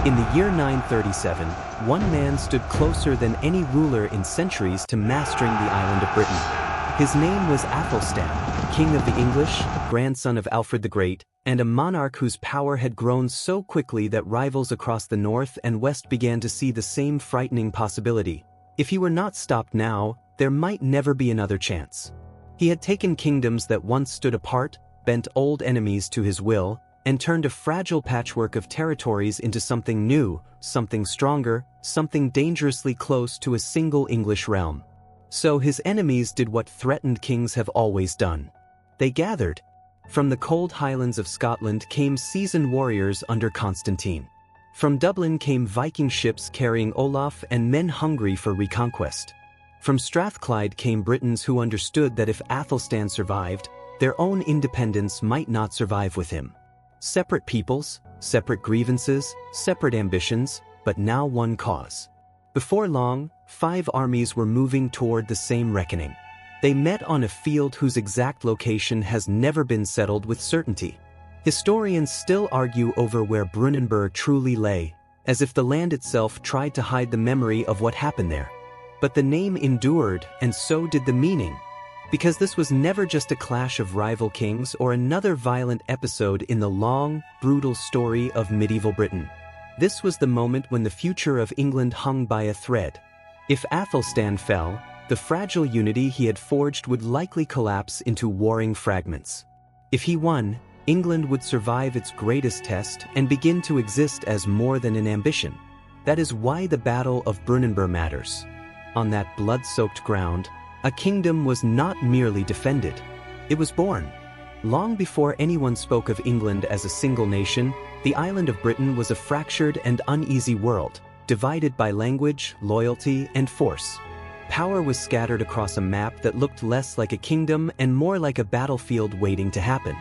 In the year 937, one man stood closer than any ruler in centuries to mastering the island of Britain. His name was Athelstan, King of the English, grandson of Alfred the Great, and a monarch whose power had grown so quickly that rivals across the north and west began to see the same frightening possibility. If he were not stopped now, there might never be another chance. He had taken kingdoms that once stood apart, bent old enemies to his will, and turned a fragile patchwork of territories into something new, something stronger, something dangerously close to a single English realm. So his enemies did what threatened kings have always done. They gathered. From the cold highlands of Scotland came seasoned warriors under Constantine. From Dublin came Viking ships carrying Olaf and men hungry for reconquest. From Strathclyde came Britons who understood that if Athelstan survived, their own independence might not survive with him. Separate peoples, separate grievances, separate ambitions, but now one cause. Before long, 5 armies were moving toward the same reckoning. They met on a field whose exact location has never been settled with certainty. Historians still argue over where Brunanburh truly lay, as if the land itself tried to hide the memory of what happened there. But the name endured, and so did the meaning. Because this was never just a clash of rival kings or another violent episode in the long, brutal story of medieval Britain. This was the moment when the future of England hung by a thread. If Athelstan fell, the fragile unity he had forged would likely collapse into warring fragments. If he won, England would survive its greatest test and begin to exist as more than an ambition. That is why the Battle of Brunanburh matters. On that blood-soaked ground, a kingdom was not merely defended, it was born. Long before anyone spoke of England as a single nation, the island of Britain was a fractured and uneasy world, divided by language, loyalty, and force. Power was scattered across a map that looked less like a kingdom and more like a battlefield waiting to happen.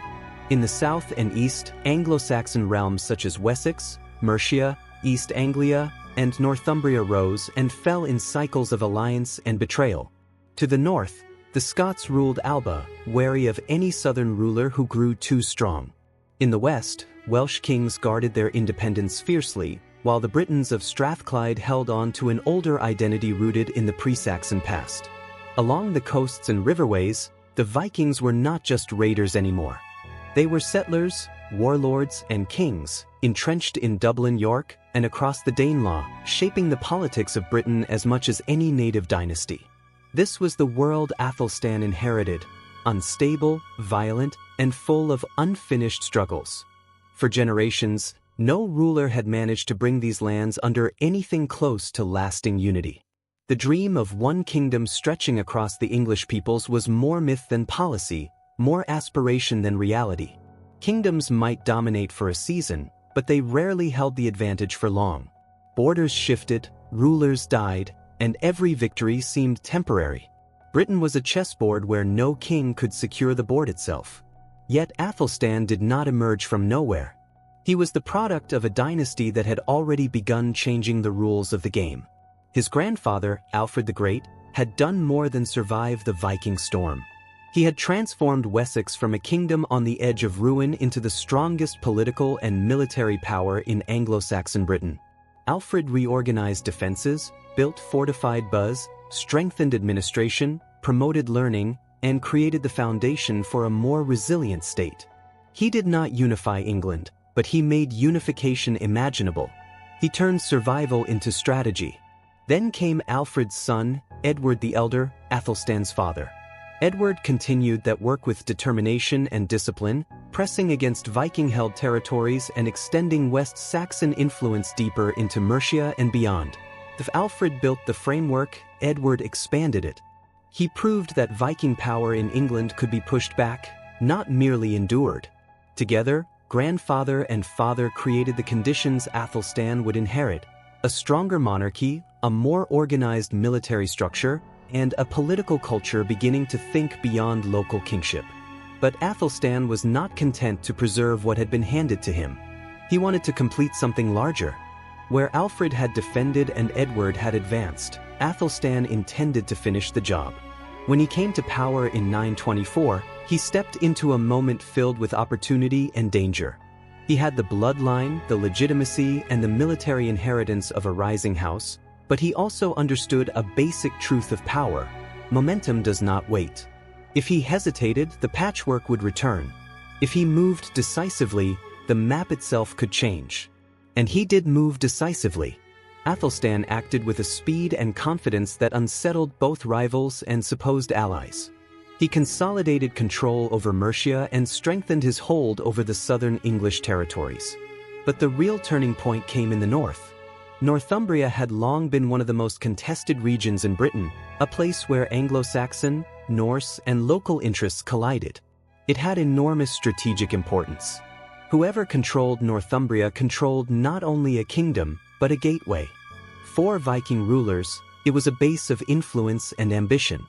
In the south and east, Anglo-Saxon realms such as Wessex, Mercia, East Anglia, and Northumbria rose and fell in cycles of alliance and betrayal. To the north, the Scots ruled Alba, wary of any southern ruler who grew too strong. In the west, Welsh kings guarded their independence fiercely, while the Britons of Strathclyde held on to an older identity rooted in the pre-Saxon past. Along the coasts and riverways, the Vikings were not just raiders anymore. They were settlers, warlords, and kings, entrenched in Dublin, York, and across the Danelaw, shaping the politics of Britain as much as any native dynasty. This was the world Athelstan inherited, unstable, violent, and full of unfinished struggles. For generations, no ruler had managed to bring these lands under anything close to lasting unity. The dream of one kingdom stretching across the English peoples was more myth than policy, more aspiration than reality. Kingdoms might dominate for a season, but they rarely held the advantage for long. Borders shifted, rulers died, and every victory seemed temporary. Britain was a chessboard where no king could secure the board itself. Yet Athelstan did not emerge from nowhere. He was the product of a dynasty that had already begun changing the rules of the game. His grandfather, Alfred the Great, had done more than survive the Viking storm. He had transformed Wessex from a kingdom on the edge of ruin into the strongest political and military power in Anglo-Saxon Britain. Alfred reorganized defenses, built fortified buzz, strengthened administration, promoted learning, and created the foundation for a more resilient state. He did not unify England, but he made unification imaginable. He turned survival into strategy. Then came Alfred's son, Edward the Elder, Athelstan's father. Edward continued that work with determination and discipline, pressing against Viking-held territories and extending West Saxon influence deeper into Mercia and beyond. If Alfred built the framework, Edward expanded it. He proved that Viking power in England could be pushed back, not merely endured. Together, grandfather and father created the conditions Athelstan would inherit: a stronger monarchy, a more organized military structure, and a political culture beginning to think beyond local kingship. But Athelstan was not content to preserve what had been handed to him. He wanted to complete something larger. Where Alfred had defended and Edward had advanced, Athelstan intended to finish the job. When he came to power in 924, he stepped into a moment filled with opportunity and danger. He had the bloodline, the legitimacy, and the military inheritance of a rising house, but he also understood a basic truth of power: momentum does not wait. If he hesitated, the patchwork would return. If he moved decisively, the map itself could change. And he did move decisively. Athelstan acted with a speed and confidence that unsettled both rivals and supposed allies. He consolidated control over Mercia and strengthened his hold over the southern English territories. But the real turning point came in the north. Northumbria had long been one of the most contested regions in Britain, a place where Anglo-Saxon, Norse, and local interests collided. It had enormous strategic importance. Whoever controlled Northumbria controlled not only a kingdom, but a gateway. For Viking rulers, it was a base of influence and ambition.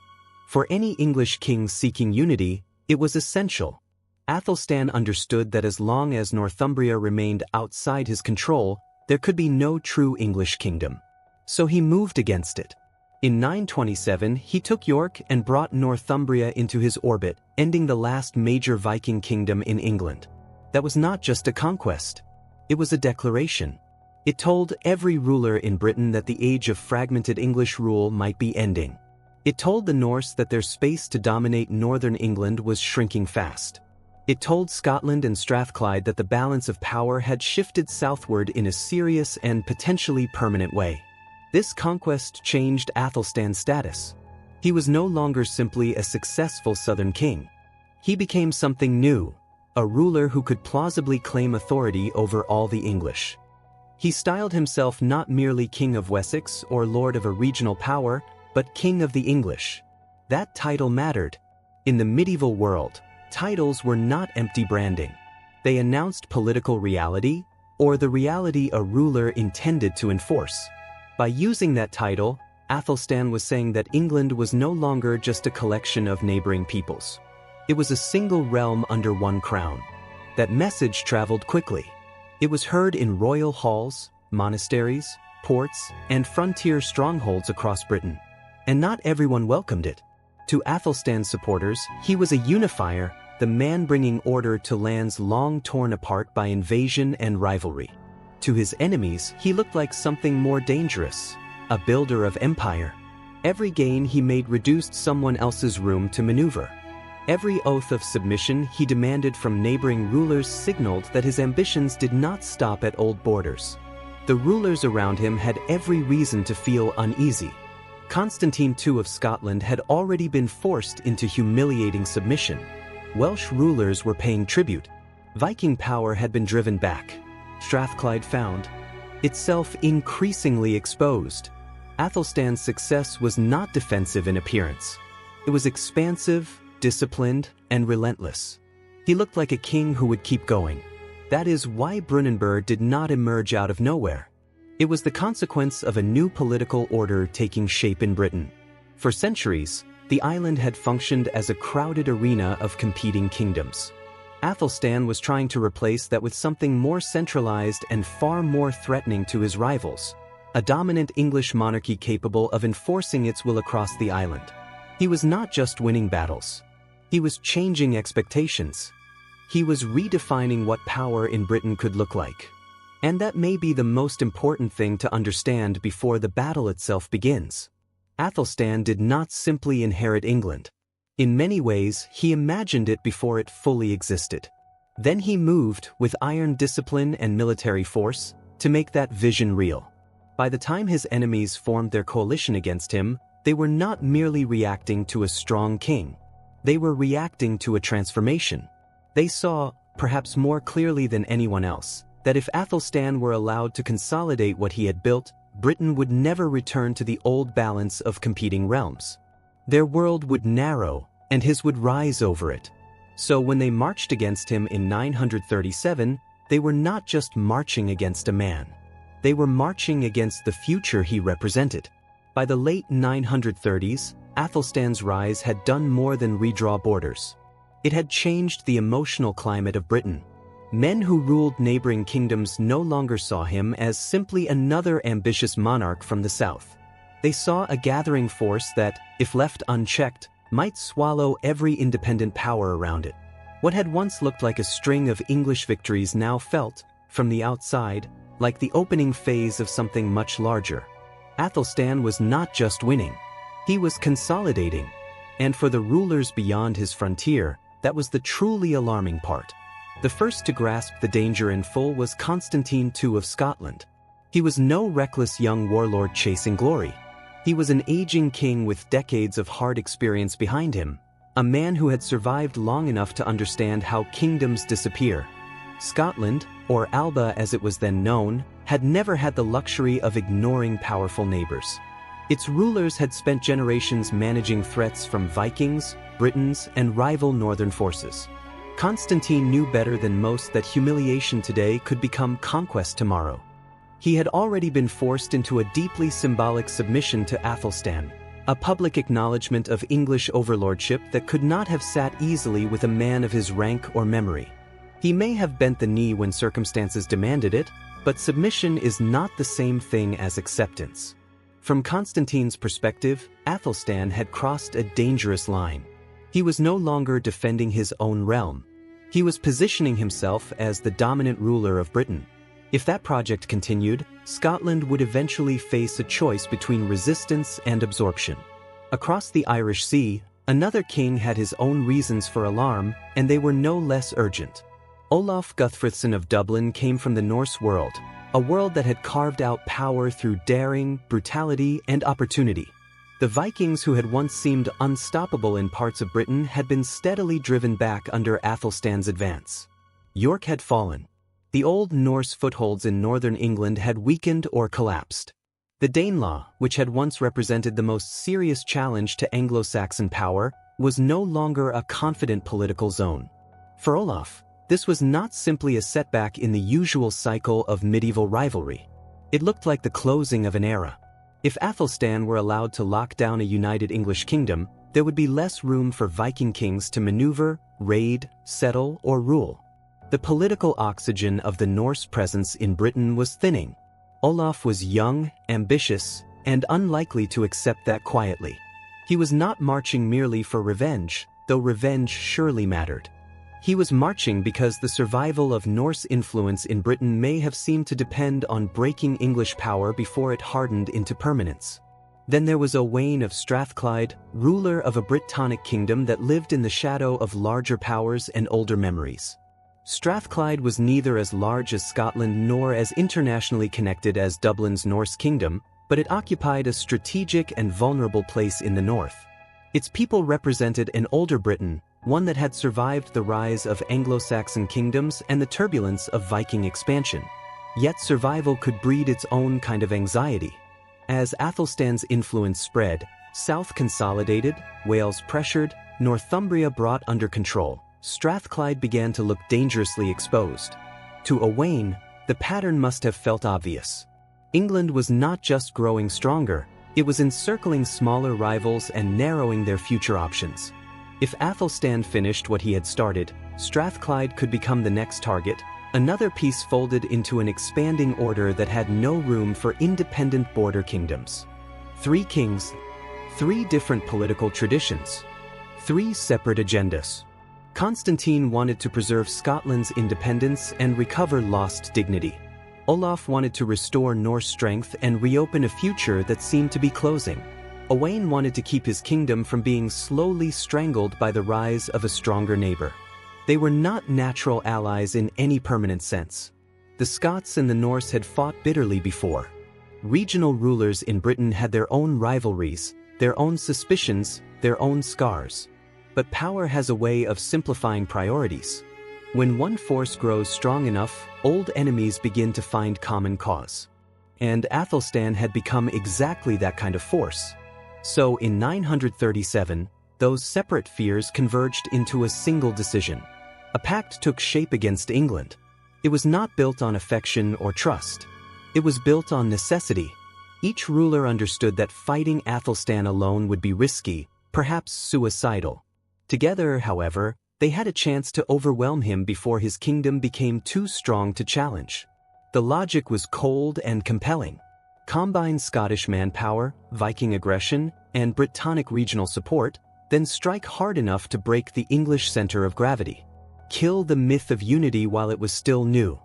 For any English king seeking unity, it was essential. Athelstan understood that as long as Northumbria remained outside his control, there could be no true English kingdom. So he moved against it. In 927, he took York and brought Northumbria into his orbit, ending the last major Viking kingdom in England. That was not just a conquest. It was a declaration. It told every ruler in Britain that the age of fragmented English rule might be ending. It told the Norse that their space to dominate northern England was shrinking fast. It told Scotland and Strathclyde that the balance of power had shifted southward in a serious and potentially permanent way. This conquest changed Athelstan's status. He was no longer simply a successful southern king. He became something new, a ruler who could plausibly claim authority over all the English. He styled himself not merely King of Wessex or Lord of a regional power, but King of the English. That title mattered. In the medieval world, titles were not empty branding. They announced political reality, or the reality a ruler intended to enforce. By using that title, Athelstan was saying that England was no longer just a collection of neighboring peoples. It was a single realm under one crown. That message traveled quickly. It was heard in royal halls, monasteries, ports, and frontier strongholds across Britain. And not everyone welcomed it. To Athelstan's supporters, he was a unifier, the man bringing order to lands long torn apart by invasion and rivalry. To his enemies, he looked like something more dangerous, a builder of empire. Every gain he made reduced someone else's room to maneuver. Every oath of submission he demanded from neighboring rulers signaled that his ambitions did not stop at old borders. The rulers around him had every reason to feel uneasy. Constantine II of Scotland had already been forced into humiliating submission. Welsh rulers were paying tribute. Viking power had been driven back. Strathclyde found itself increasingly exposed. Athelstan's success was not defensive in appearance. It was expansive, disciplined, and relentless. He looked like a king who would keep going. That is why Brunanburh did not emerge out of nowhere. It was the consequence of a new political order taking shape in Britain. For centuries, the island had functioned as a crowded arena of competing kingdoms. Athelstan was trying to replace that with something more centralized and far more threatening to his rivals, a dominant English monarchy capable of enforcing its will across the island. He was not just winning battles. He was changing expectations. He was redefining what power in Britain could look like. And that may be the most important thing to understand before the battle itself begins. Athelstan did not simply inherit England. In many ways, he imagined it before it fully existed. Then he moved, with iron discipline and military force, to make that vision real. By the time his enemies formed their coalition against him, they were not merely reacting to a strong king. They were reacting to a transformation. They saw, perhaps more clearly than anyone else, that if Athelstan were allowed to consolidate what he had built, Britain would never return to the old balance of competing realms. Their world would narrow, and his would rise over it. So when they marched against him in 937, they were not just marching against a man. They were marching against the future he represented. By the late 930s, Athelstan's rise had done more than redraw borders. It had changed the emotional climate of Britain. Men who ruled neighboring kingdoms no longer saw him as simply another ambitious monarch from the south. They saw a gathering force that, if left unchecked, might swallow every independent power around it. What had once looked like a string of English victories now felt, from the outside, like the opening phase of something much larger. Athelstan was not just winning. He was consolidating. And for the rulers beyond his frontier, that was the truly alarming part. The first to grasp the danger in full was Constantine II of Scotland. He was no reckless young warlord chasing glory. He was an aging king with decades of hard experience behind him, a man who had survived long enough to understand how kingdoms disappear. Scotland, or Alba as it was then known, had never had the luxury of ignoring powerful neighbors. Its rulers had spent generations managing threats from Vikings, Britons, and rival northern forces. Constantine knew better than most that humiliation today could become conquest tomorrow. He had already been forced into a deeply symbolic submission to Athelstan, a public acknowledgement of English overlordship that could not have sat easily with a man of his rank or memory. He may have bent the knee when circumstances demanded it, but submission is not the same thing as acceptance. From Constantine's perspective, Athelstan had crossed a dangerous line. He was no longer defending his own realm. He was positioning himself as the dominant ruler of Britain. If that project continued, Scotland would eventually face a choice between resistance and absorption. Across the Irish Sea, another king had his own reasons for alarm, and they were no less urgent. Olaf Guthfrithson of Dublin came from the Norse world, a world that had carved out power through daring, brutality, and opportunity. The Vikings, who had once seemed unstoppable in parts of Britain, had been steadily driven back under Athelstan's advance. York had fallen. The Old Norse footholds in northern England had weakened or collapsed. The Danelaw, which had once represented the most serious challenge to Anglo-Saxon power, was no longer a confident political zone. For Olaf, this was not simply a setback in the usual cycle of medieval rivalry. It looked like the closing of an era. If Athelstan were allowed to lock down a united English kingdom, there would be less room for Viking kings to maneuver, raid, settle, or rule. The political oxygen of the Norse presence in Britain was thinning. Olaf was young, ambitious, and unlikely to accept that quietly. He was not marching merely for revenge, though revenge surely mattered. He was marching because the survival of Norse influence in Britain may have seemed to depend on breaking English power before it hardened into permanence. Then there was Owain of Strathclyde, ruler of a Brittonic kingdom that lived in the shadow of larger powers and older memories. Strathclyde was neither as large as Scotland nor as internationally connected as Dublin's Norse kingdom, but it occupied a strategic and vulnerable place in the north. Its people represented an older Britain, one that had survived the rise of Anglo-Saxon kingdoms and the turbulence of Viking expansion. Yet survival could breed its own kind of anxiety. As Athelstan's influence spread, South consolidated, Wales pressured, Northumbria brought under control, Strathclyde began to look dangerously exposed. To Owain, the pattern must have felt obvious. England was not just growing stronger, it was encircling smaller rivals and narrowing their future options. If Athelstan finished what he had started, Strathclyde could become the next target, another piece folded into an expanding order that had no room for independent border kingdoms. 3 kings, 3 different political traditions, 3 separate agendas. Constantine wanted to preserve Scotland's independence and recover lost dignity. Olaf wanted to restore Norse strength and reopen a future that seemed to be closing. Owain wanted to keep his kingdom from being slowly strangled by the rise of a stronger neighbor. They were not natural allies in any permanent sense. The Scots and the Norse had fought bitterly before. Regional rulers in Britain had their own rivalries, their own suspicions, their own scars. But power has a way of simplifying priorities. When one force grows strong enough, old enemies begin to find common cause. And Athelstan had become exactly that kind of force. So in 937, those separate fears converged into a single decision. A pact took shape against England. It was not built on affection or trust. It was built on necessity. Each ruler understood that fighting Athelstan alone would be risky, perhaps suicidal. Together, however, they had a chance to overwhelm him before his kingdom became too strong to challenge. The logic was cold and compelling. Combine Scottish manpower, Viking aggression, and Brittonic regional support, then strike hard enough to break the English center of gravity. kill the myth of unity while it was still new.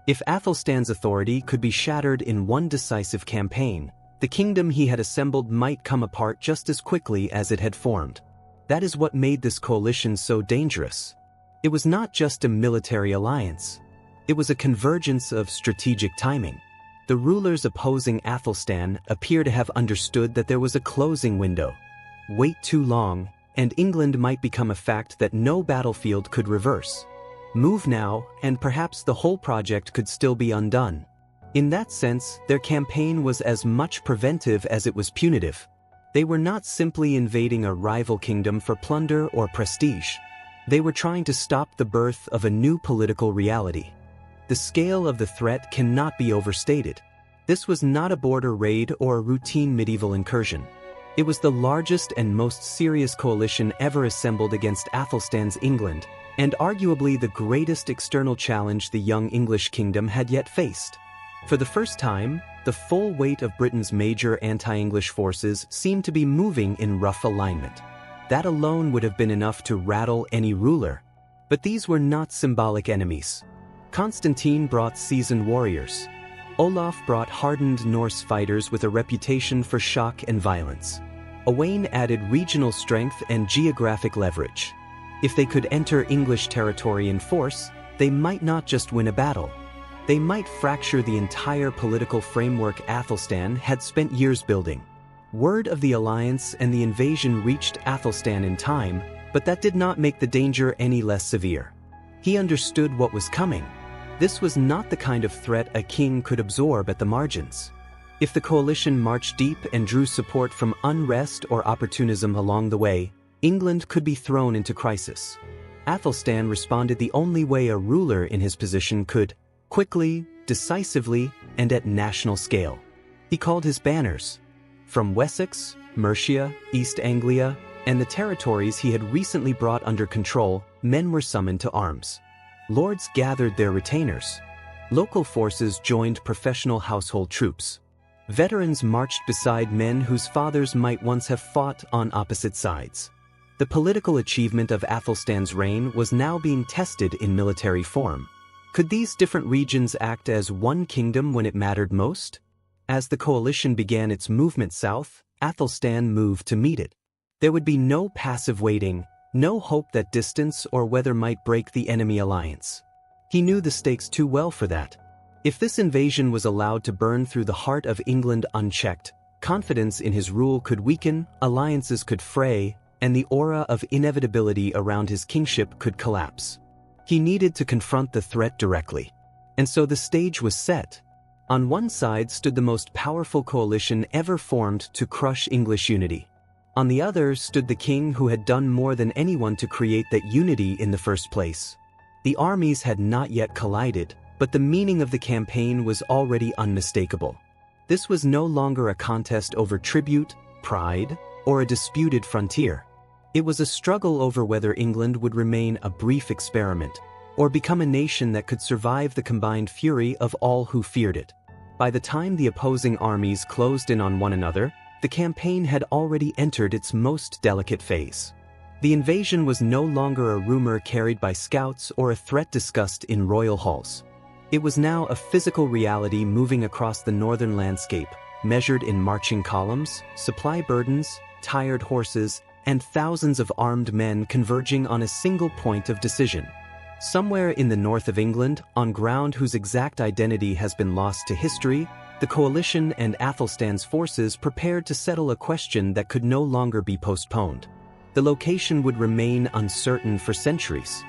If Athelstan's authority could be shattered in one decisive campaign, the kingdom he had assembled might come apart just as quickly as it had formed. That is what made this coalition so dangerous. It was not just a military alliance. It was a convergence of strategic timing. The rulers opposing Athelstan appear to have understood that there was a closing window. Wait too long, and England might become a fact that no battlefield could reverse. Move now, and perhaps the whole project could still be undone. In that sense, their campaign was as much preventive as it was punitive. They were not simply invading a rival kingdom for plunder or prestige. They were trying to stop the birth of a new political reality. The scale of the threat cannot be overstated. This was not a border raid or a routine medieval incursion. It was the largest and most serious coalition ever assembled against Athelstan's England, and arguably the greatest external challenge the young English kingdom had yet faced. For the first time, the full weight of Britain's major anti-English forces seemed to be moving in rough alignment. That alone would have been enough to rattle any ruler. But these were not symbolic enemies. Constantine brought seasoned warriors. Olaf brought hardened Norse fighters with a reputation for shock and violence. Owain added regional strength and geographic leverage. If they could enter English territory in force, they might not just win a battle. They might fracture the entire political framework Athelstan had spent years building. Word of the alliance and the invasion reached Athelstan in time, but that did not make the danger any less severe. He understood what was coming. This was not the kind of threat a king could absorb at the margins. If the coalition marched deep and drew support from unrest or opportunism along the way, England could be thrown into crisis. Athelstan responded the only way a ruler in his position could: quickly, decisively, and at national scale. He called his banners. From Wessex, Mercia, East Anglia, and the territories he had recently brought under control, men were summoned to arms. Lords gathered their retainers. Local forces joined professional household troops. Veterans marched beside men whose fathers might once have fought on opposite sides. The political achievement of Athelstan's reign was now being tested in military form. Could these different regions act as one kingdom when it mattered most? As the coalition began its movement south, Athelstan moved to meet it. There would be no passive waiting, no hope that distance or weather might break the enemy alliance. He knew the stakes too well for that. If this invasion was allowed to burn through the heart of England unchecked, confidence in his rule could weaken, alliances could fray, and the aura of inevitability around his kingship could collapse. He needed to confront the threat directly. And so the stage was set. On one side stood the most powerful coalition ever formed to crush English unity. On the other stood the king who had done more than anyone to create that unity in the first place. The armies had not yet collided, but the meaning of the campaign was already unmistakable. This was no longer a contest over tribute, pride, or a disputed frontier. It was a struggle over whether England would remain a brief experiment, or become a nation that could survive the combined fury of all who feared it. By the time the opposing armies closed in on one another, the campaign had already entered its most delicate phase. The invasion was no longer a rumor carried by scouts or a threat discussed in royal halls. It was now a physical reality moving across the northern landscape, measured in marching columns, supply burdens, tired horses, and thousands of armed men converging on a single point of decision. Somewhere in the north of England, on ground whose exact identity has been lost to history, the coalition and Athelstan's forces prepared to settle a question that could no longer be postponed. The location would remain uncertain for centuries.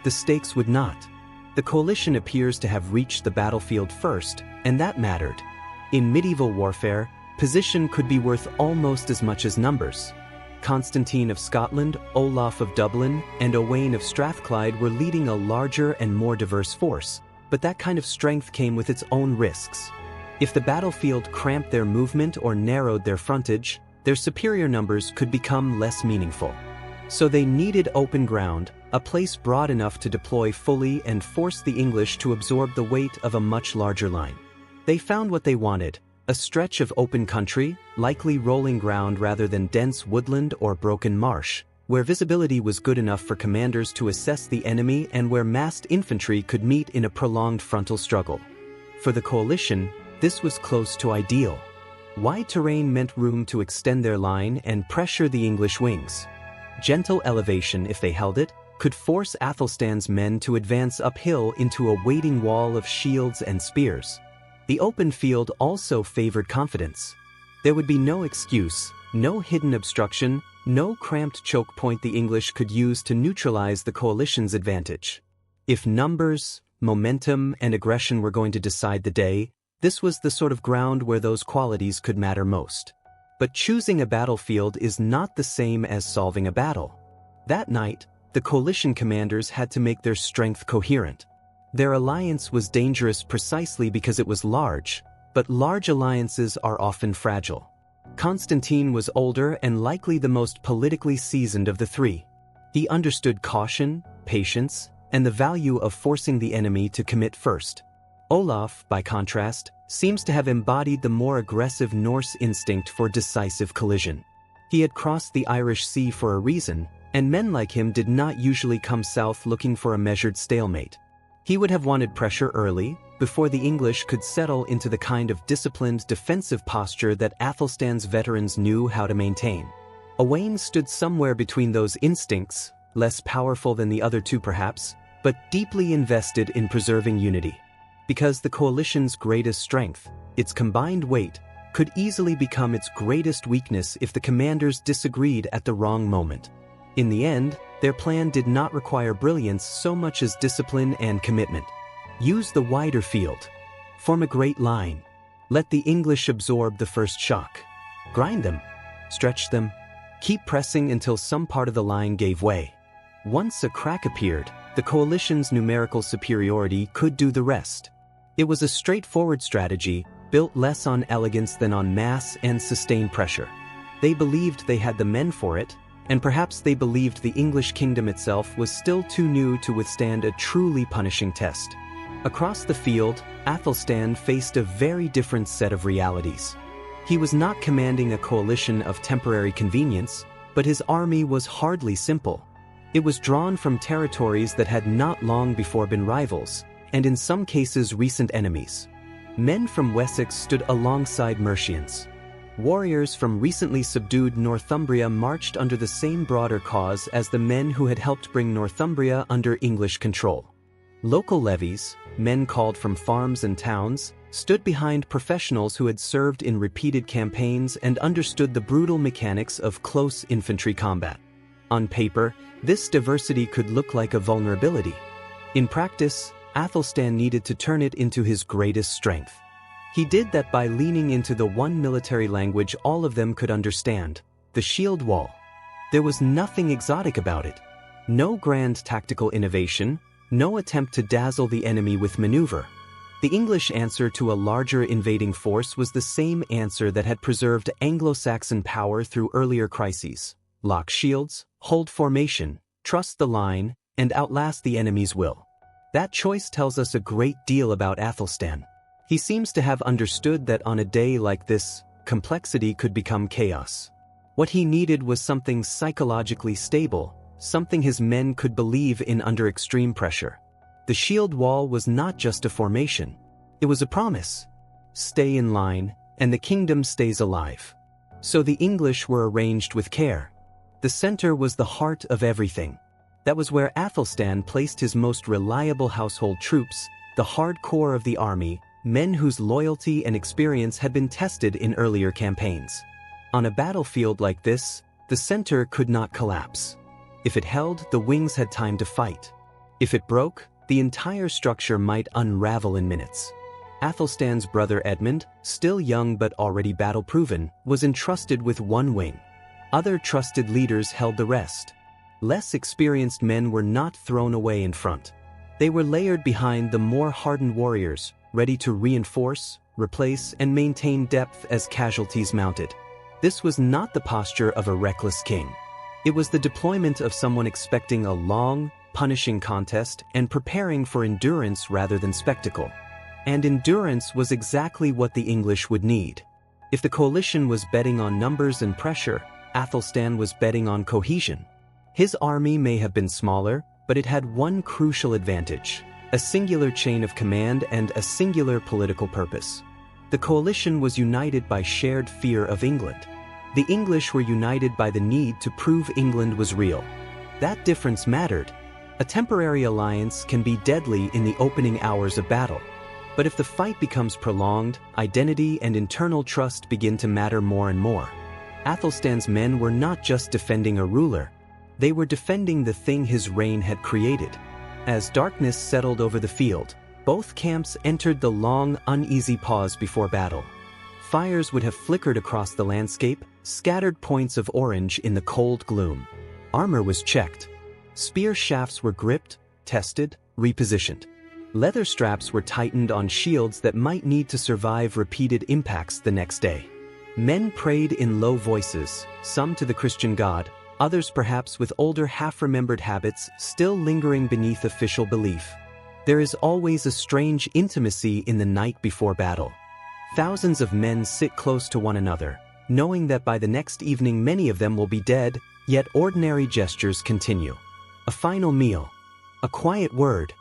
The stakes would not. The coalition appears to have reached the battlefield first, and that mattered. In medieval warfare, position could be worth almost as much as numbers. Constantine of Scotland, Olaf of Dublin, and Owain of Strathclyde were leading a larger and more diverse force, but that kind of strength came with its own risks. If the battlefield cramped their movement or narrowed their frontage, their superior numbers could become less meaningful. So they needed open ground, a place broad enough to deploy fully and force the English to absorb the weight of a much larger line. They found what they wanted: a stretch of open country, likely rolling ground rather than dense woodland or broken marsh, where visibility was good enough for commanders to assess the enemy and where massed infantry could meet in a prolonged frontal struggle. For the coalition, this was close to ideal. Wide terrain meant room to extend their line and pressure the English wings. Gentle elevation, if they held it, could force Athelstan's men to advance uphill into a waiting wall of shields and spears. The open field also favored confidence. There would be no excuse, no hidden obstruction, no cramped choke point the English could use to neutralize the coalition's advantage. If numbers, momentum, and aggression were going to decide the day, this was the sort of ground where those qualities could matter most. But choosing a battlefield is not the same as solving a battle. That night, the coalition commanders had to make their strength coherent. Their alliance was dangerous precisely because it was large, but large alliances are often fragile. Constantine was older and likely the most politically seasoned of the three. He understood caution, patience, and the value of forcing the enemy to commit first. Olaf, by contrast, seems to have embodied the more aggressive Norse instinct for decisive collision. He had crossed the Irish Sea for a reason, and men like him did not usually come south looking for a measured stalemate. He would have wanted pressure early, before the English could settle into the kind of disciplined defensive posture that Athelstan's veterans knew how to maintain. Owain stood somewhere between those instincts, less powerful than the other two perhaps, but deeply invested in preserving unity. Because the coalition's greatest strength, its combined weight, could easily become its greatest weakness if the commanders disagreed at the wrong moment. In the end, their plan did not require brilliance so much as discipline and commitment. Use the wider field. Form a great line. Let the English absorb the first shock. Grind them. Stretch them. Keep pressing until some part of the line gave way. Once a crack appeared, the coalition's numerical superiority could do the rest. It was a straightforward strategy, built less on elegance than on mass and sustained pressure. They believed they had the men for it, and perhaps they believed the English kingdom itself was still too new to withstand a truly punishing test. Across the field, Athelstan faced a very different set of realities. He was not commanding a coalition of temporary convenience, but his army was hardly simple. It was drawn from territories that had not long before been rivals, and in some cases recent enemies. Men from Wessex stood alongside Mercians. Warriors from recently subdued Northumbria marched under the same broader cause as the men who had helped bring Northumbria under English control. Local levies, men called from farms and towns, stood behind professionals who had served in repeated campaigns and understood the brutal mechanics of close infantry combat. On paper, this diversity could look like a vulnerability. In practice, Athelstan needed to turn it into his greatest strength. He did that by leaning into the one military language all of them could understand, the shield wall. There was nothing exotic about it. No grand tactical innovation, no attempt to dazzle the enemy with maneuver. The English answer to a larger invading force was the same answer that had preserved Anglo-Saxon power through earlier crises. Lock shields, hold formation, trust the line, and outlast the enemy's will. That choice tells us a great deal about Athelstan. He seems to have understood that on a day like this, complexity could become chaos. What he needed was something psychologically stable, something his men could believe in under extreme pressure. The shield wall was not just a formation. It was a promise. Stay in line, and the kingdom stays alive. So the English were arranged with care. The center was the heart of everything. That was where Athelstan placed his most reliable household troops, the hard core of the army, men whose loyalty and experience had been tested in earlier campaigns. On a battlefield like this, the center could not collapse. If it held, the wings had time to fight. If it broke, the entire structure might unravel in minutes. Athelstan's brother Edmund, still young but already battle-proven, was entrusted with one wing. Other trusted leaders held the rest. Less experienced men were not thrown away in front. They were layered behind the more hardened warriors, ready to reinforce, replace, and maintain depth as casualties mounted. This was not the posture of a reckless king. It was the deployment of someone expecting a long, punishing contest and preparing for endurance rather than spectacle. And endurance was exactly what the English would need. If the coalition was betting on numbers and pressure, Athelstan was betting on cohesion. His army may have been smaller, but it had one crucial advantage: a singular chain of command and a singular political purpose. The coalition was united by shared fear of England. The English were united by the need to prove England was real. That difference mattered. A temporary alliance can be deadly in the opening hours of battle. But if the fight becomes prolonged, identity and internal trust begin to matter more and more. Athelstan's men were not just defending a ruler. They were defending the thing his reign had created. As darkness settled over the field, both camps entered the long, uneasy pause before battle. Fires would have flickered across the landscape, scattered points of orange in the cold gloom. Armor was checked. Spear shafts were gripped, tested, repositioned. Leather straps were tightened on shields that might need to survive repeated impacts the next day. Men prayed in low voices, some to the Christian God, others perhaps with older half-remembered habits still lingering beneath official belief. There is always a strange intimacy in the night before battle. Thousands of men sit close to one another, knowing that by the next evening many of them will be dead, yet ordinary gestures continue. A final meal, a quiet word,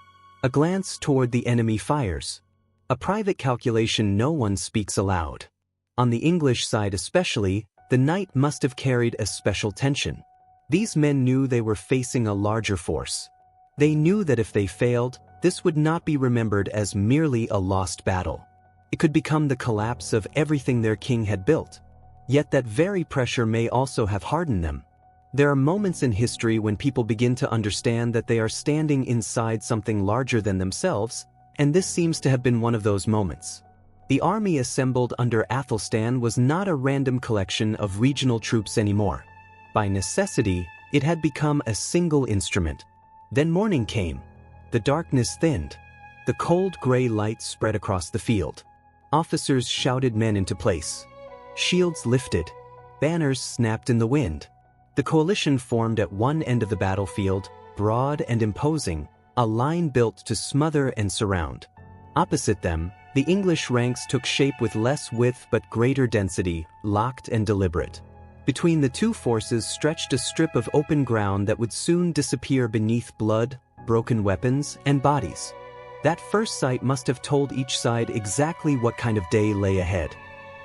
a glance toward the enemy fires, a private calculation no one speaks aloud. On the English side especially, the night must have carried a special tension. These men knew they were facing a larger force. They knew that if they failed, this would not be remembered as merely a lost battle. It could become the collapse of everything their king had built. Yet that very pressure may also have hardened them. There are moments in history when people begin to understand that they are standing inside something larger than themselves, and this seems to have been one of those moments. The army assembled under Athelstan was not a random collection of regional troops anymore. By necessity, it had become a single instrument. Then morning came. The darkness thinned. The cold gray light spread across the field. Officers shouted men into place. Shields lifted. Banners snapped in the wind. The coalition formed at one end of the battlefield, broad and imposing, a line built to smother and surround. Opposite them, the English ranks took shape with less width but greater density, locked and deliberate. Between the two forces stretched a strip of open ground that would soon disappear beneath blood, broken weapons, and bodies. That first sight must have told each side exactly what kind of day lay ahead.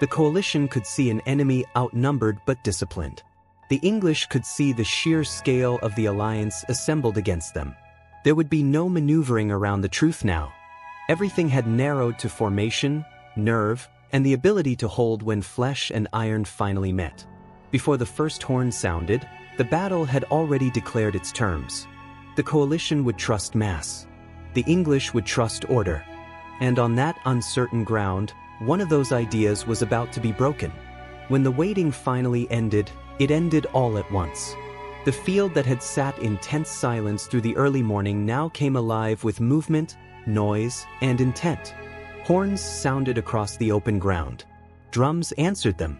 The coalition could see an enemy outnumbered but disciplined. The English could see the sheer scale of the alliance assembled against them. There would be no maneuvering around the truth now. Everything had narrowed to formation, nerve, and the ability to hold when flesh and iron finally met. Before the first horn sounded, the battle had already declared its terms. The coalition would trust mass. The English would trust order. And on that uncertain ground, one of those ideas was about to be broken. When the waiting finally ended, it ended all at once. The field that had sat in tense silence through the early morning now came alive with movement, noise, and intent. Horns sounded across the open ground. Drums answered them.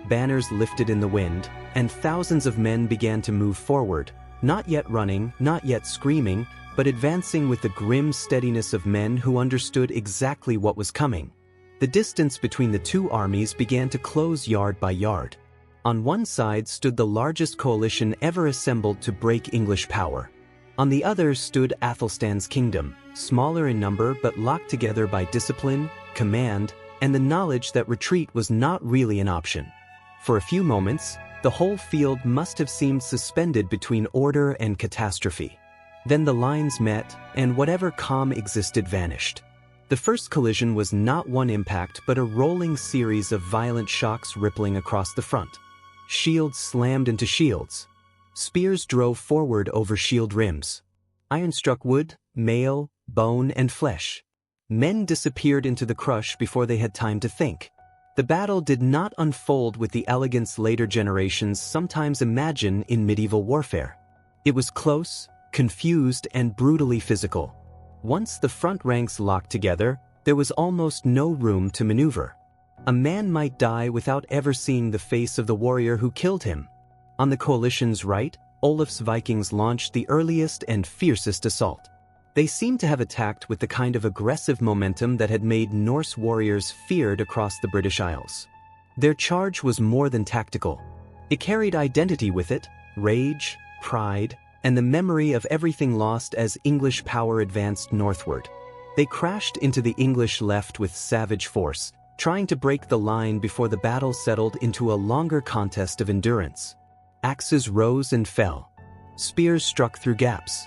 Banners lifted in the wind, and thousands of men began to move forward, not yet running, not yet screaming, but advancing with the grim steadiness of men who understood exactly what was coming. The distance between the two armies began to close yard by yard. On one side stood the largest coalition ever assembled to break English power. On the other stood Athelstan's kingdom, smaller in number but locked together by discipline, command, and the knowledge that retreat was not really an option. For a few moments, the whole field must have seemed suspended between order and catastrophe. Then the lines met, and whatever calm existed vanished. The first collision was not one impact but a rolling series of violent shocks rippling across the front. Shields slammed into shields. Spears drove forward over shield rims. Iron struck wood, mail, bone, and flesh. Men disappeared into the crush before they had time to think. The battle did not unfold with the elegance later generations sometimes imagine in medieval warfare. It was close, confused, and brutally physical. Once the front ranks locked together, there was almost no room to maneuver. A man might die without ever seeing the face of the warrior who killed him. On the coalition's right, Olaf's Vikings launched the earliest and fiercest assault. They seemed to have attacked with the kind of aggressive momentum that had made Norse warriors feared across the British Isles. Their charge was more than tactical. It carried identity with it, rage, pride, and the memory of everything lost as English power advanced northward. They crashed into the English left with savage force, trying to break the line before the battle settled into a longer contest of endurance. Axes rose and fell. Spears struck through gaps.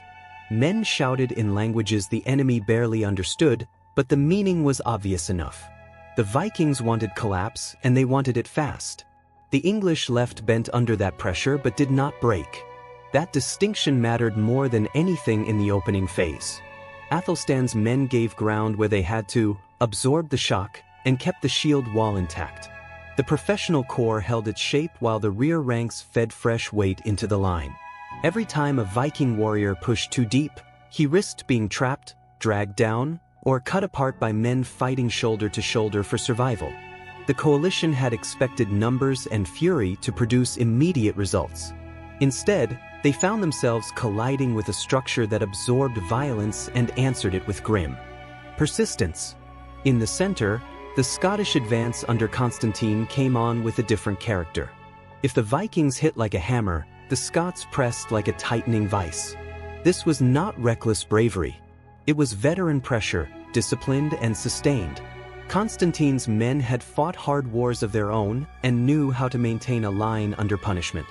Men shouted in languages the enemy barely understood, but the meaning was obvious enough. The Vikings wanted collapse, and they wanted it fast. The English left bent under that pressure but did not break. That distinction mattered more than anything in the opening phase. Athelstan's men gave ground where they had to, absorbed the shock, and kept the shield wall intact. The professional corps held its shape while the rear ranks fed fresh weight into the line. Every time a Viking warrior pushed too deep, he risked being trapped, dragged down, or cut apart by men fighting shoulder to shoulder for survival. The coalition had expected numbers and fury to produce immediate results. Instead, they found themselves colliding with a structure that absorbed violence and answered it with grim persistence. In the center, the Scottish advance under Constantine came on with a different character. If the Vikings hit like a hammer, the Scots pressed like a tightening vice. This was not reckless bravery. It was veteran pressure, disciplined and sustained. Constantine's men had fought hard wars of their own and knew how to maintain a line under punishment.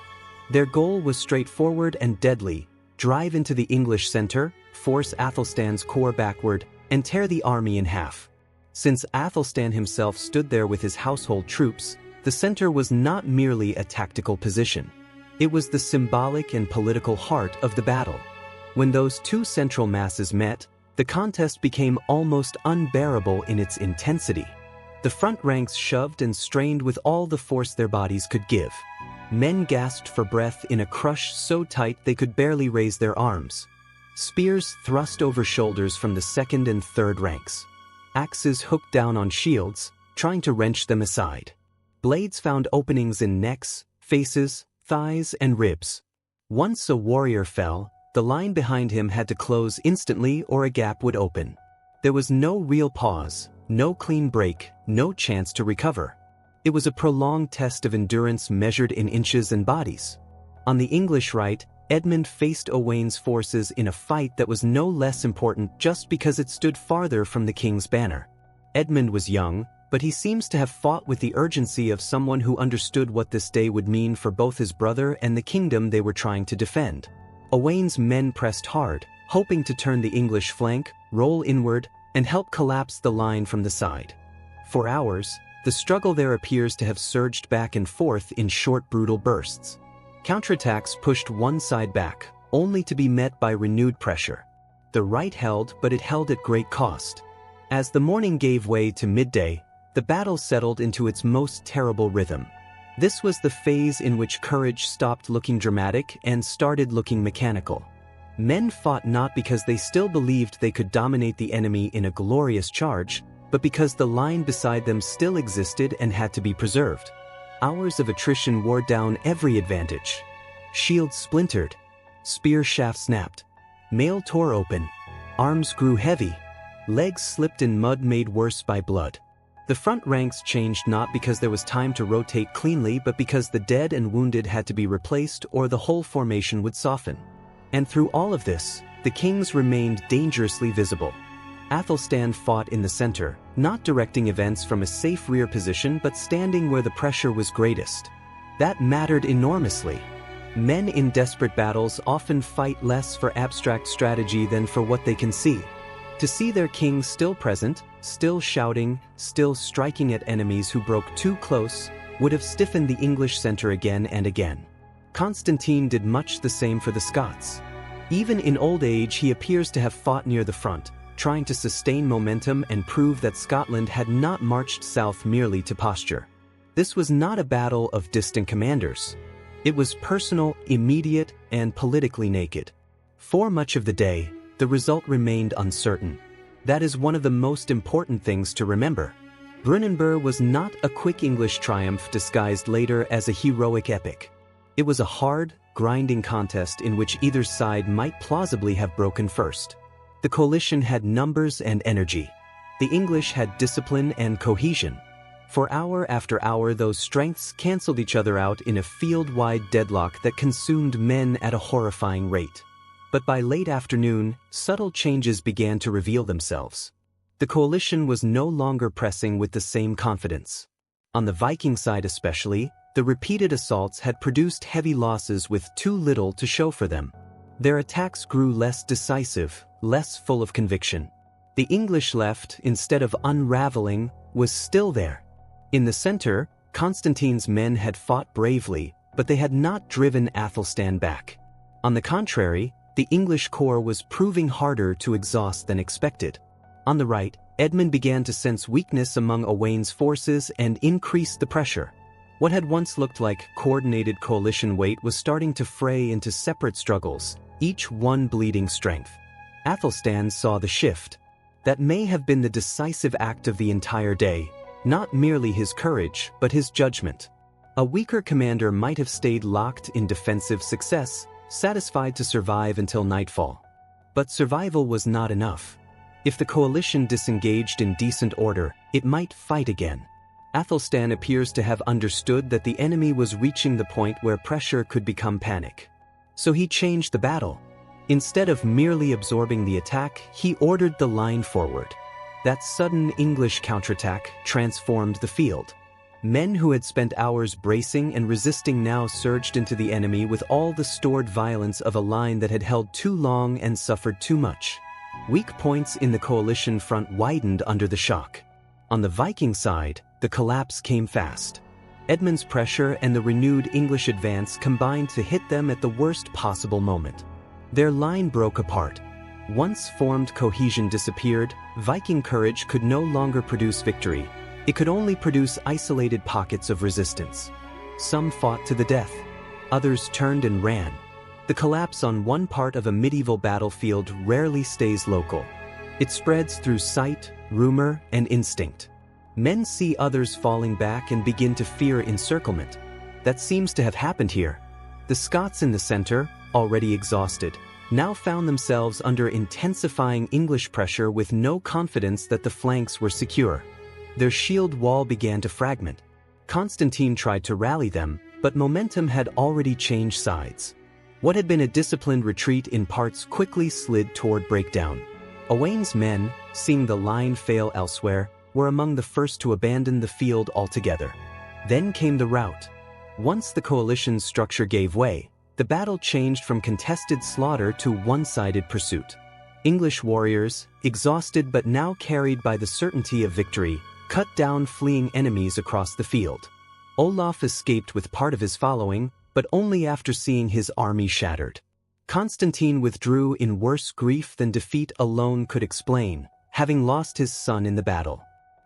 Their goal was straightforward and deadly: drive into the English center, force Athelstan's corps backward, and tear the army in half. Since Athelstan himself stood there with his household troops, the center was not merely a tactical position. It was the symbolic and political heart of the battle. When those two central masses met, the contest became almost unbearable in its intensity. The front ranks shoved and strained with all the force their bodies could give. Men gasped for breath in a crush so tight they could barely raise their arms. Spears thrust over shoulders from the second and third ranks. Axes hooked down on shields, trying to wrench them aside. Blades found openings in necks, faces, thighs, and ribs. Once a warrior fell, the line behind him had to close instantly or a gap would open. There was no real pause, no clean break, no chance to recover. It was a prolonged test of endurance measured in inches and bodies. On the English right, Edmund faced Owain's forces in a fight that was no less important just because it stood farther from the king's banner. Edmund was young, but he seems to have fought with the urgency of someone who understood what this day would mean for both his brother and the kingdom they were trying to defend. Owain's men pressed hard, hoping to turn the English flank, roll inward, and help collapse the line from the side. For hours, the struggle there appears to have surged back and forth in short, brutal bursts. Counterattacks pushed one side back, only to be met by renewed pressure. The right held, but it held at great cost. As the morning gave way to midday, the battle settled into its most terrible rhythm. This was the phase in which courage stopped looking dramatic and started looking mechanical. Men fought not because they still believed they could dominate the enemy in a glorious charge, but because the line beside them still existed and had to be preserved. Hours of attrition wore down every advantage. Shields splintered. Spear shafts snapped. Mail tore open. Arms grew heavy. Legs slipped in mud made worse by blood. The front ranks changed not because there was time to rotate cleanly, but because the dead and wounded had to be replaced or the whole formation would soften. And through all of this, the kings remained dangerously visible. Athelstan fought in the center, not directing events from a safe rear position but standing where the pressure was greatest. That mattered enormously. Men in desperate battles often fight less for abstract strategy than for what they can see. To see their king still present, still shouting, still striking at enemies who broke too close, would have stiffened the English center again and again. Constantine did much the same for the Scots. Even in old age, he appears to have fought near the front, trying to sustain momentum and prove that Scotland had not marched south merely to posture. This was not a battle of distant commanders. It was personal, immediate, and politically naked. For much of the day, the result remained uncertain. That is one of the most important things to remember. Brunanburh was not a quick English triumph disguised later as a heroic epic. It was a hard, grinding contest in which either side might plausibly have broken first. The coalition had numbers and energy. The English had discipline and cohesion. For hour after hour, those strengths canceled each other out in a field-wide deadlock that consumed men at a horrifying rate. But by late afternoon, subtle changes began to reveal themselves. The coalition was no longer pressing with the same confidence. On the Viking side especially, the repeated assaults had produced heavy losses with too little to show for them. Their attacks grew less decisive, less full of conviction. The English left, instead of unraveling, was still there. In the center, Constantine's men had fought bravely, but they had not driven Athelstan back. On the contrary, the English corps was proving harder to exhaust than expected. On the right, Edmund began to sense weakness among Owain's forces and increased the pressure. What had once looked like coordinated coalition weight was starting to fray into separate struggles, each one bleeding strength. Athelstan saw the shift. That may have been the decisive act of the entire day, not merely his courage, but his judgment. A weaker commander might have stayed locked in defensive success, satisfied to survive until nightfall. But survival was not enough. If the coalition disengaged in decent order, it might fight again. Athelstan appears to have understood that the enemy was reaching the point where pressure could become panic. So he changed the battle. Instead of merely absorbing the attack, he ordered the line forward. That sudden English counterattack transformed the field. Men who had spent hours bracing and resisting now surged into the enemy with all the stored violence of a line that had held too long and suffered too much. Weak points in the coalition front widened under the shock. On the Viking side, the collapse came fast. Edmund's pressure and the renewed English advance combined to hit them at the worst possible moment. Their line broke apart. Once formed cohesion disappeared, Viking courage could no longer produce victory. It could only produce isolated pockets of resistance. Some fought to the death. Others turned and ran. The collapse on one part of a medieval battlefield rarely stays local. It spreads through sight, rumor, and instinct. Men see others falling back and begin to fear encirclement. That seems to have happened here. The Scots in the center, already exhausted, now found themselves under intensifying English pressure with no confidence that the flanks were secure. Their shield wall began to fragment. Constantine tried to rally them, but momentum had already changed sides. What had been a disciplined retreat in parts quickly slid toward breakdown. Owain's men, seeing the line fail elsewhere, were among the first to abandon the field altogether. Then came the rout. Once the coalition's structure gave way, the battle changed from contested slaughter to one-sided pursuit. English warriors, exhausted but now carried by the certainty of victory, cut down fleeing enemies across the field. Olaf escaped with part of his following, but only after seeing his army shattered. Constantine withdrew in worse grief than defeat alone could explain, having lost his son in the battle.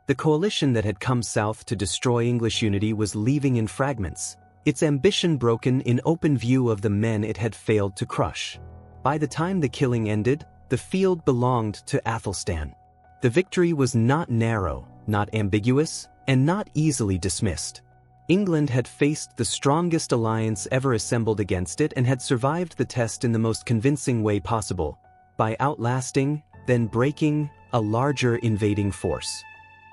The coalition that had come south to destroy English unity was leaving in fragments, its ambition broken in open view of the men it had failed to crush. By the time the killing ended, the field belonged to Athelstan. The victory was not narrow, not ambiguous, and not easily dismissed. England had faced the strongest alliance ever assembled against it and had survived the test in the most convincing way possible, by outlasting, then breaking, a larger invading force.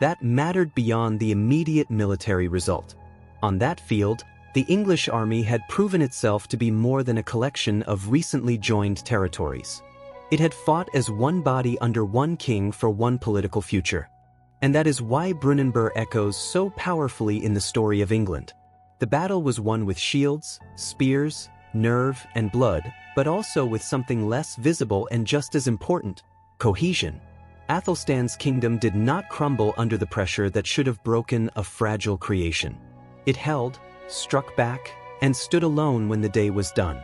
That mattered beyond the immediate military result. On that field, the English army had proven itself to be more than a collection of recently joined territories. It had fought as one body under one king for one political future. And that is why Brunanburh echoes so powerfully in the story of England. The battle was won with shields, spears, nerve, and blood, but also with something less visible and just as important: cohesion. Athelstan's kingdom did not crumble under the pressure that should have broken a fragile creation. It held, struck back, and stood alone when the day was done.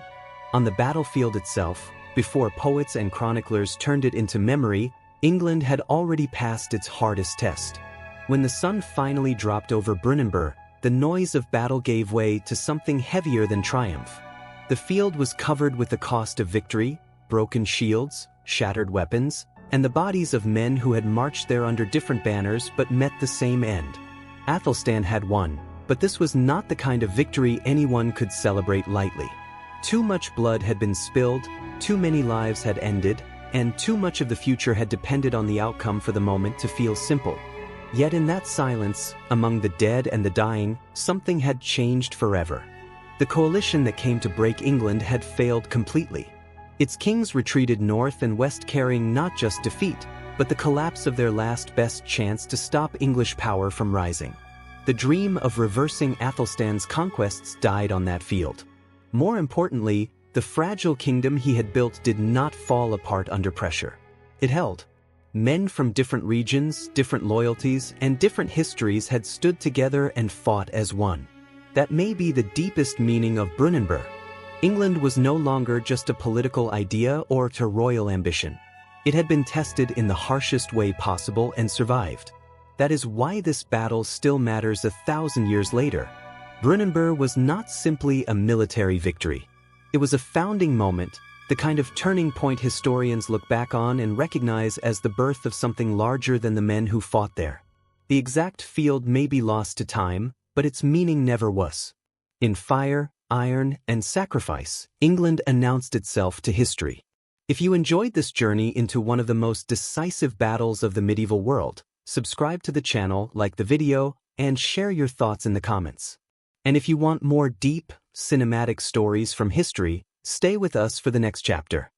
On the battlefield itself, before poets and chroniclers turned it into memory, England had already passed its hardest test. When the sun finally dropped over Brunanburh, the noise of battle gave way to something heavier than triumph. The field was covered with the cost of victory, broken shields, shattered weapons, and the bodies of men who had marched there under different banners but met the same end. Athelstan had won, but this was not the kind of victory anyone could celebrate lightly. Too much blood had been spilled, too many lives had ended, and too much of the future had depended on the outcome for the moment to feel simple. Yet in that silence, among the dead and the dying, something had changed forever. The coalition that came to break England had failed completely. Its kings retreated north and west carrying not just defeat, but the collapse of their last best chance to stop English power from rising. The dream of reversing Athelstan's conquests died on that field. More importantly, the fragile kingdom he had built did not fall apart under pressure. It held. Men from different regions, different loyalties, and different histories had stood together and fought as one. That may be the deepest meaning of Brunanburh. England was no longer just a political idea or a royal ambition. It had been tested in the harshest way possible and survived. That is why this battle still matters 1,000 years later. Brunanburh was not simply a military victory. It was a founding moment, the kind of turning point historians look back on and recognize as the birth of something larger than the men who fought there. The exact field may be lost to time, but its meaning never was. In fire, iron, and sacrifice, England announced itself to history. If you enjoyed this journey into one of the most decisive battles of the medieval world, subscribe to the channel, like the video, and share your thoughts in the comments. And if you want more deep, cinematic stories from history, stay with us for the next chapter.